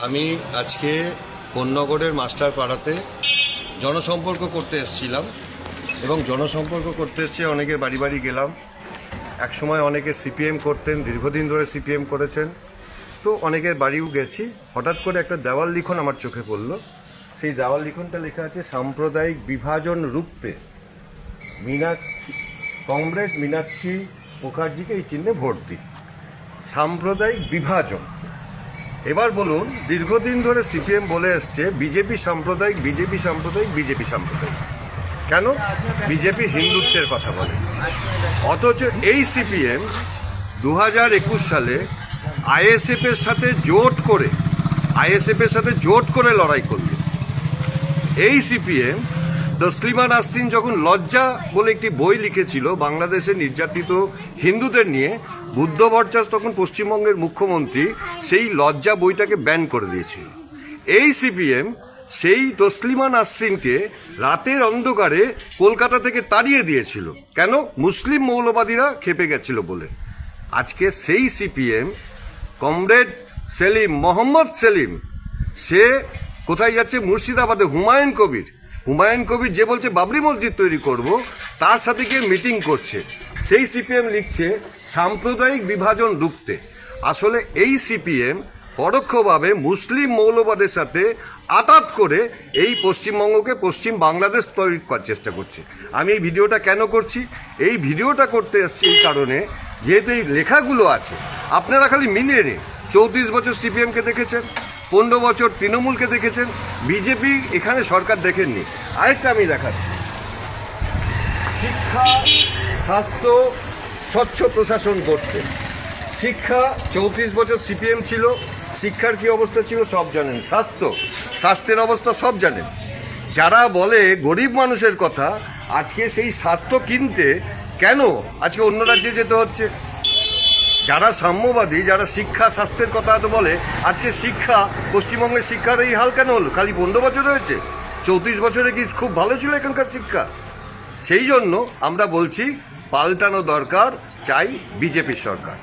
আমি আজকে কোন্নগরের মাস্টার পাড়াতে জনসম্পর্ক করতে এসেছিলাম এবং জনসম্পর্ক করতে এসে অনেকের বাড়ি বাড়ি গেলাম। এক সময় অনেকে সিপিএম করতেন, দীর্ঘদিন ধরে সিপিএম করেছেন, তো অনেকের বাড়িও গেছি। হঠাৎ করে একটা দেওয়াল লিখন আমার চোখে পড়লো। সেই দেওয়াল লিখনটা লেখা আছে, সাম্প্রদায়িক বিভাজন রুখতে কমরেড মীনাক্ষী মুখার্জিকে এই চিহ্নে ভোট দিন। সাম্প্রদায়িক বিভাজন। এবার বলুন, দীর্ঘদিন ধরে সিপিএম বলে এসছে বিজেপি সাম্প্রদায়িক, বিজেপি সাম্প্রদায়িক, বিজেপি সাম্প্রদায়িক। কেন? বিজেপি হিন্দুত্বের কথা বলে। অথচ এই সিপিএম 2021 সালে আইএসএফের সাথে জোট করে লড়াই করল। এই সিপিএম তসলিমা নাসরিন যখন লজ্জা বলে একটি বই লিখেছিল বাংলাদেশে নির্যাতিত হিন্দুদের নিয়ে, বুদ্ধ ভট্টাচার্য তখন পশ্চিমবঙ্গের মুখ্যমন্ত্রী, সেই লজ্জা বইটাকে ব্যান করে দিয়েছিল। এই সিপিএম সেই তসলিমা নাসরিনকে রাতের অন্ধকারে কলকাতা থেকে তাড়িয়ে দিয়েছিল। কেন? মুসলিম মৌলবাদীরা খেপে গেছিল বলে। আজকে সেই সিপিএম কমরেড সেলিম, মোহাম্মদ সেলিম, সে কোথায় যাচ্ছে? মুর্শিদাবাদে। হুমায়ুন কবির যে বলছে বাবরি মসজিদ তৈরি করব, তার সাথে গিয়ে মিটিং করছে। সেই সিপিএম লিখছে সাম্প্রদায়িক বিভাজন রুখতে। আসলে এই সিপিএম পরোক্ষভাবে মুসলিম মৌলবাদের সাথে আতাত করে এই পশ্চিমবঙ্গকে পশ্চিম বাংলাদেশ তৈরি করার চেষ্টা করছে। আমি এই ভিডিওটা কেন করছি? এই ভিডিওটা করতে এসেছি এই কারণে, যেহেতু এই লেখাগুলো আছে, আপনারা খালি মিলিয়ে নিন। 34 বছর সিপিএমকে দেখেছেন, 15 বছর তৃণমূলকে দেখেছেন, বিজেপি এখানে সরকার দেখেননি। আরেকটা আমি দেখাচ্ছি, শিক্ষা, স্বাস্থ্য, স্বচ্ছ প্রশাসন করতে। শিক্ষা 34 বছর সিপিএম ছিল, শিক্ষার কি অবস্থা ছিল সব জানেন। স্বাস্থ্যের অবস্থা সব জানেন। যারা বলে গরিব মানুষের কথা, আজকে সেই স্বাস্থ্য কিনতে কেন আজকে অন্য রাজ্যে যেতে হচ্ছে? যারা সাম্যবাদী, যারা শিক্ষা স্বাস্থ্যের কথা তো বলে, আজকে শিক্ষা, পশ্চিমবঙ্গের শিক্ষার এই হাল কেন হলো? খালি 15 বছর হয়েছে? 34 বছরে কি খুব ভালো ছিল এখানকার শিক্ষা? সেই জন্য আমরা বলছি পাল্টানো দরকার, চাই বিজেপির সরকার।